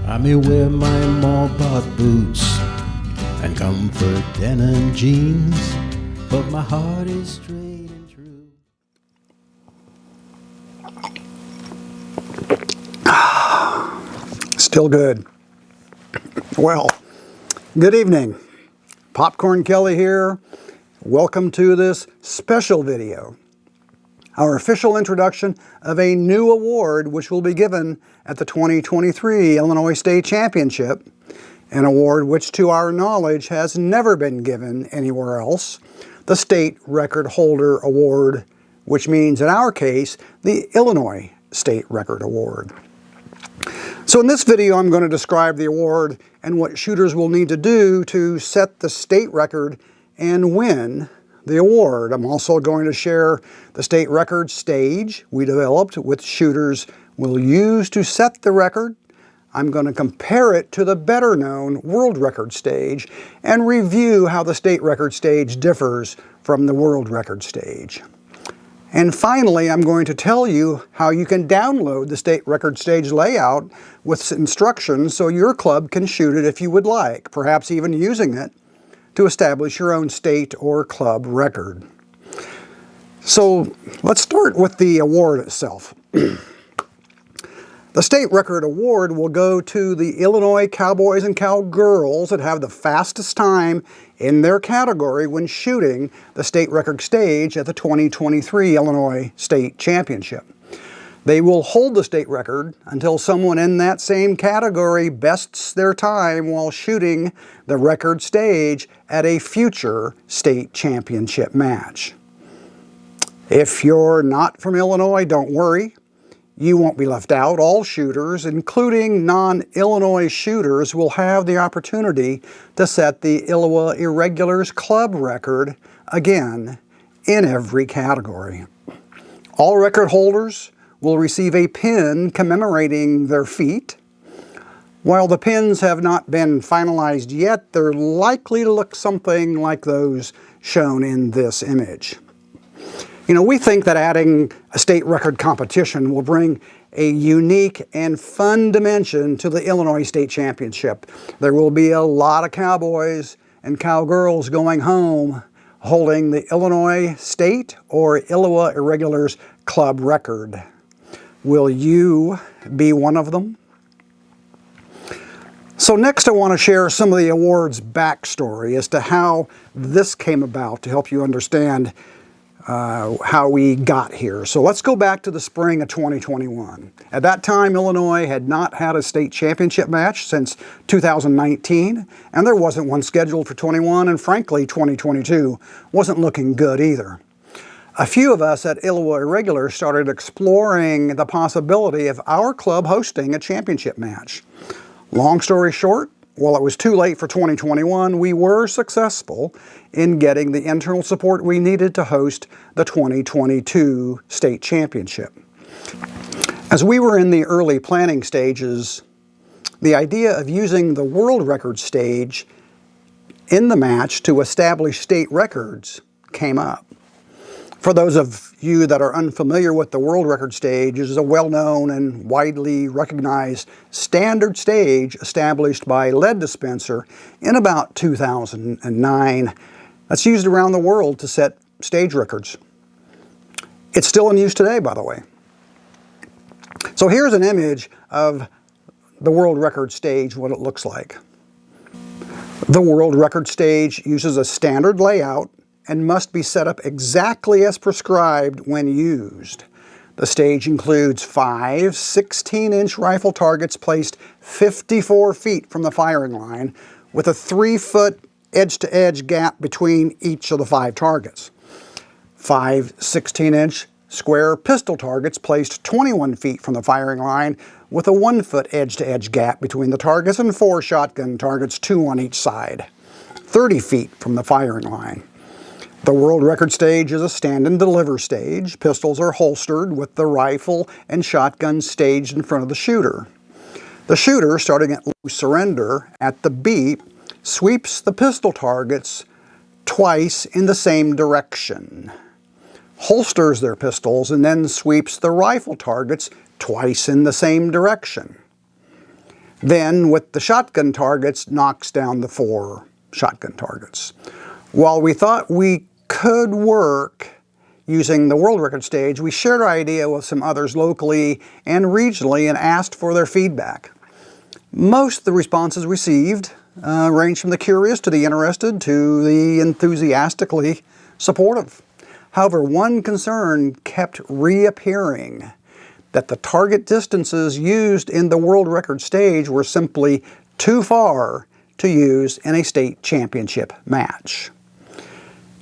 I may wear my mall-bought boots and comfort denim jeans, but my heart is straight and true. Still good. Well, good evening. Popcorn Kelly here. Welcome to this special video, our official introduction of a new award which will be given at the 2023 Illinois State Championship, an award which to our knowledge has never been given anywhere else, the State Record Holder Award, which means in our case, the Illinois State Record Award. So in this video, I'm going to describe the award and what shooters will need to do to set the state record and win the award. I'm also going to share the state record stage we developed, which shooters will use to set the record. I'm going to compare it to the better-known world record stage and review how the state record stage differs from the world record stage. And finally, I'm going to tell you how you can download the state record stage layout with instructions so your club can shoot it if you would like, perhaps even using it to establish your own state or club record. So let's start with the award itself. The State Record Award will go to the Illinois Cowboys and Cowgirls that have the fastest time in their category when shooting the state record stage at the 2023 Illinois State Championship. They will hold the state record until someone in that same category bests their time while shooting the record stage at a future state championship match. If you're not from Illinois, don't worry. You won't be left out. All shooters, including non-Illinois shooters, will have the opportunity to set the Iowa Irregulars club record again in every category. All record holders will receive a pin commemorating their feat. While the pins have not been finalized yet, they're likely to look something like those shown in this image. You know, we think that adding a state record competition will bring a unique and fun dimension to the Illinois State Championship. There will be a lot of cowboys and cowgirls going home holding the Illinois State or Iowa Irregulars club record. Will you be one of them? So next I want to share some of the award's backstory as to how this came about to help you understand how we got here. So let's go back to the spring of 2021. At that time, Illinois had not had a state championship match since 2019, and there wasn't one scheduled for 21, and frankly, 2022 wasn't looking good either. A few of us at Iowa Irregular started exploring the possibility of our club hosting a championship match. Long story short, while it was too late for 2021, we were successful in getting the internal support we needed to host the 2022 state championship. As we were in the early planning stages, the idea of using the world record stage in the match to establish state records came up. For those of you that are unfamiliar with the world record stage, it is a well-known and widely recognized standard stage established by Lead Dispenser in about 2009. That's used around the world to set stage records. It's still in use today, by the way. So here's an image of the world record stage, what it looks like. The world record stage uses a standard layout and must be set up exactly as prescribed when used. The stage includes 5 16-inch rifle targets placed 54 feet from the firing line with a 3-foot edge-to-edge gap between each of the 5 targets. 5 16-inch square pistol targets placed 21 feet from the firing line with a 1-foot edge-to-edge gap between the targets, and 4 shotgun targets, 2 on each side, 30 feet from the firing line. The world record stage is a stand and deliver stage. Pistols are holstered with the rifle and shotgun staged in front of the shooter. The shooter, starting at loose surrender at the beep, sweeps the pistol targets twice in the same direction, holsters their pistols, and then sweeps the rifle targets twice in the same direction. Then, with the shotgun targets, knocks down the 4 shotgun targets. While we thought we could work using the world record stage, we shared our idea with some others locally and regionally and asked for their feedback. Most of the responses received range from the curious to the interested to the enthusiastically supportive. However, one concern kept reappearing, that the target distances used in the world record stage were simply too far to use in a state championship match.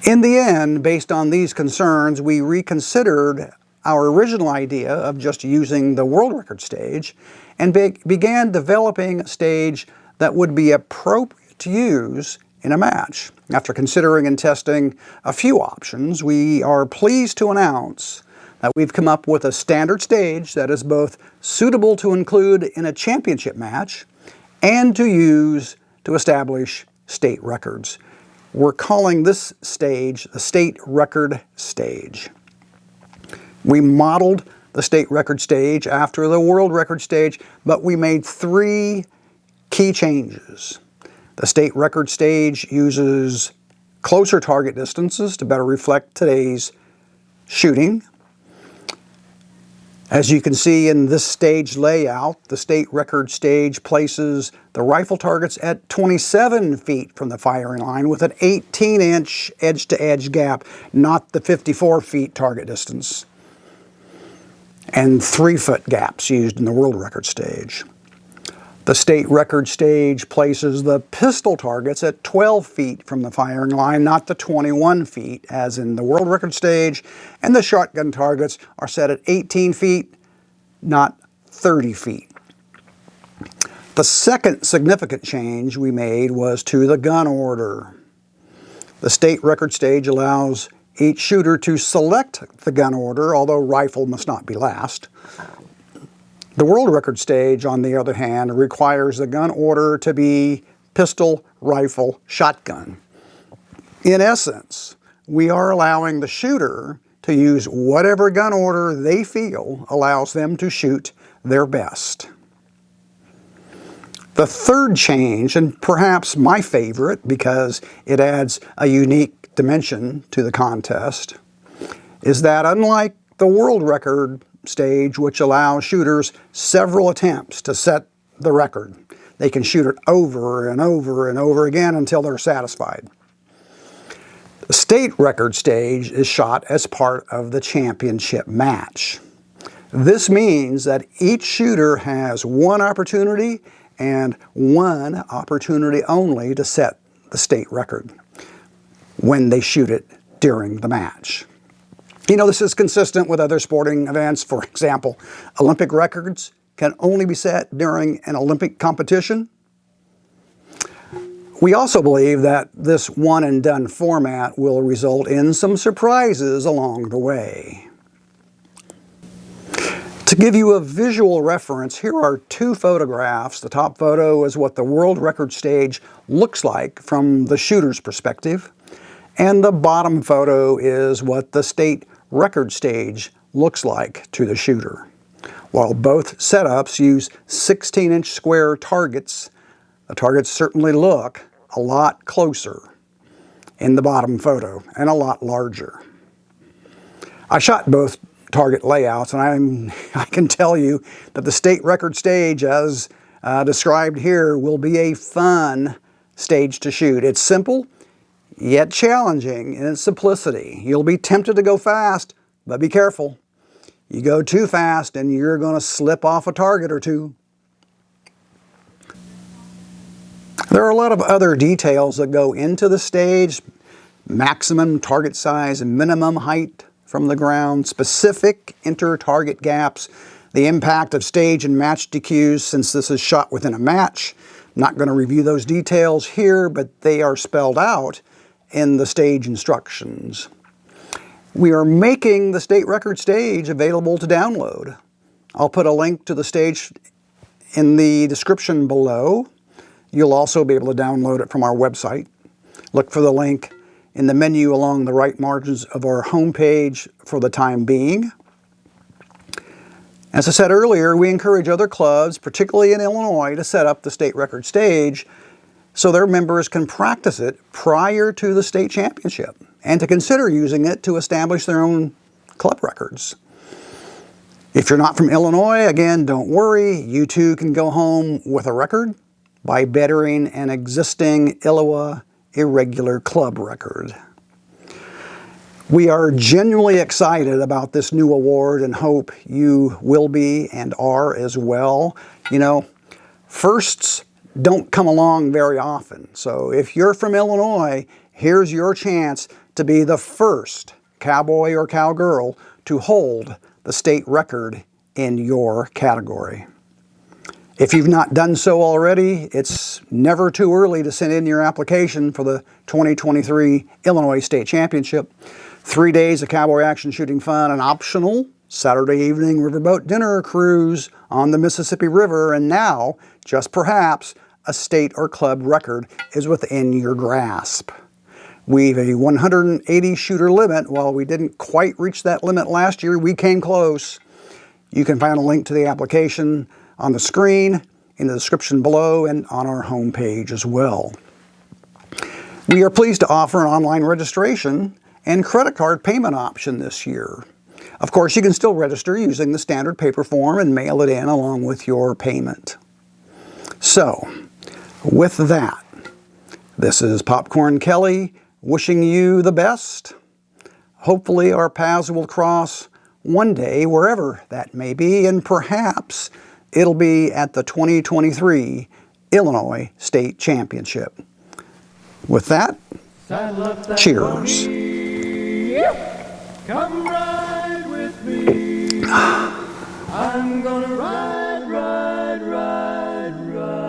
In the end, based on these concerns, we reconsidered our original idea of just using the world record stage and began developing a stage that would be appropriate to use in a match. After considering and testing a few options, we are pleased to announce that we've come up with a standard stage that is both suitable to include in a championship match and to use to establish state records. We're calling this stage the state record stage. We modeled the state record stage after the world record stage, but we made 3 key changes. The state record stage uses closer target distances to better reflect today's shooting. As you can see in this stage layout, the state record stage places the rifle targets at 27 feet from the firing line with an 18-inch edge-to-edge gap, not the 54 feet target distance, and 3-foot gaps used in the world record stage. The state record stage places the pistol targets at 12 feet from the firing line, not the 21 feet as in the world record stage, and the shotgun targets are set at 18 feet, not 30 feet. The second significant change we made was to the gun order. The state record stage allows each shooter to select the gun order, although rifle must not be last. The world record stage, on the other hand, requires the gun order to be pistol, rifle, shotgun. In essence, we are allowing the shooter to use whatever gun order they feel allows them to shoot their best. The third change, and perhaps my favorite because it adds a unique dimension to the contest, is that unlike the world record stage, which allows shooters several attempts to set the record, they can shoot it over and over and over again until they're satisfied. The state record stage is shot as part of the championship match. This means that each shooter has one opportunity and one opportunity only to set the state record when they shoot it during the match. You know, this is consistent with other sporting events. For example, Olympic records can only be set during an Olympic competition. We also believe that this one-and-done format will result in some surprises along the way. To give you a visual reference, here are 2 photographs. The top photo is what the world record stage looks like from the shooter's perspective, and the bottom photo is what the state record stage looks like to the shooter. While both setups use 16-inch square targets, the targets certainly look a lot closer in the bottom photo and a lot larger. I shot both target layouts, and I can tell you that the state record stage, as described here, will be a fun stage to shoot. It's simple, yet challenging in its simplicity. You'll be tempted to go fast, but be careful. You go too fast and you're going to slip off a target or two. There are a lot of other details that go into the stage: maximum target size and minimum height from the ground, specific inter-target gaps, the impact of stage and match DQs since this is shot within a match. I'm not going to review those details here, but they are spelled out in the stage instructions. We are making the state record stage available to download. I'll put a link to the stage in the description below. You'll also be able to download it from our website. Look for the link in the menu along the right margins of our homepage for the time being. As I said earlier, we encourage other clubs, particularly in Illinois, to set up the state record stage so their members can practice it prior to the state championship and to consider using it to establish their own club records. If you're not from Illinois, again, don't worry. You too can go home with a record by bettering an existing Iowa irregular club record. We are genuinely excited about this new award and hope you will be and are as well. You know, firsts don't come along very often. So if you're from Illinois, here's your chance to be the first cowboy or cowgirl to hold the state record in your category. If you've not done so already, it's never too early to send in your application for the 2023 Illinois State Championship. 3 days of cowboy action shooting fun, an optional Saturday evening riverboat dinner cruise on the Mississippi River, and now, just perhaps, a state or club record is within your grasp. We've a 180 shooter limit. While we didn't quite reach that limit last year, we came close. You can find a link to the application on the screen, in the description below, and on our homepage as well. We are pleased to offer an online registration and credit card payment option this year. Of course, you can still register using the standard paper form and mail it in along with your payment. So, with that, this is Popcorn Kelly wishing you the best. Hopefully our paths will cross one day, wherever that may be, and perhaps it'll be at the 2023 Illinois State Championship. With that, cheers. Come ride with me. I'm gonna ride, ride, ride, ride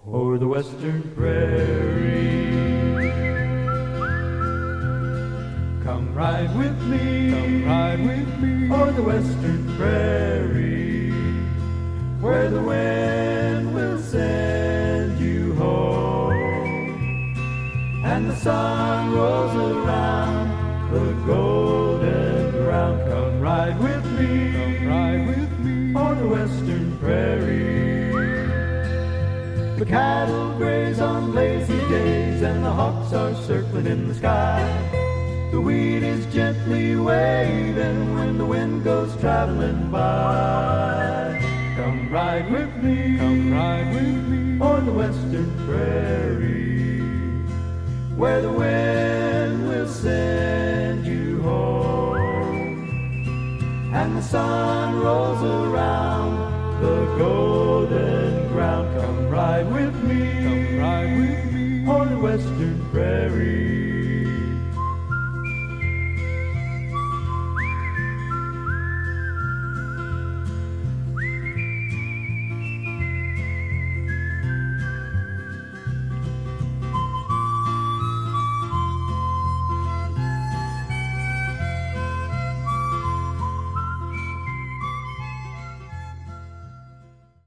o'er the western prairie. Come ride with me. Come ride with me o'er the western prairie, where the wind will send you home and the sun rolls around the golden ground. Come ride with me. Come ride with me on the western prairie. The cattle graze on lazy days and the hawks are circling in the sky. The wheat is gently waving when the wind goes traveling by. Come ride with me. Come ride with me on the western prairie, where the wind will send you home and the sun rolls around the gold.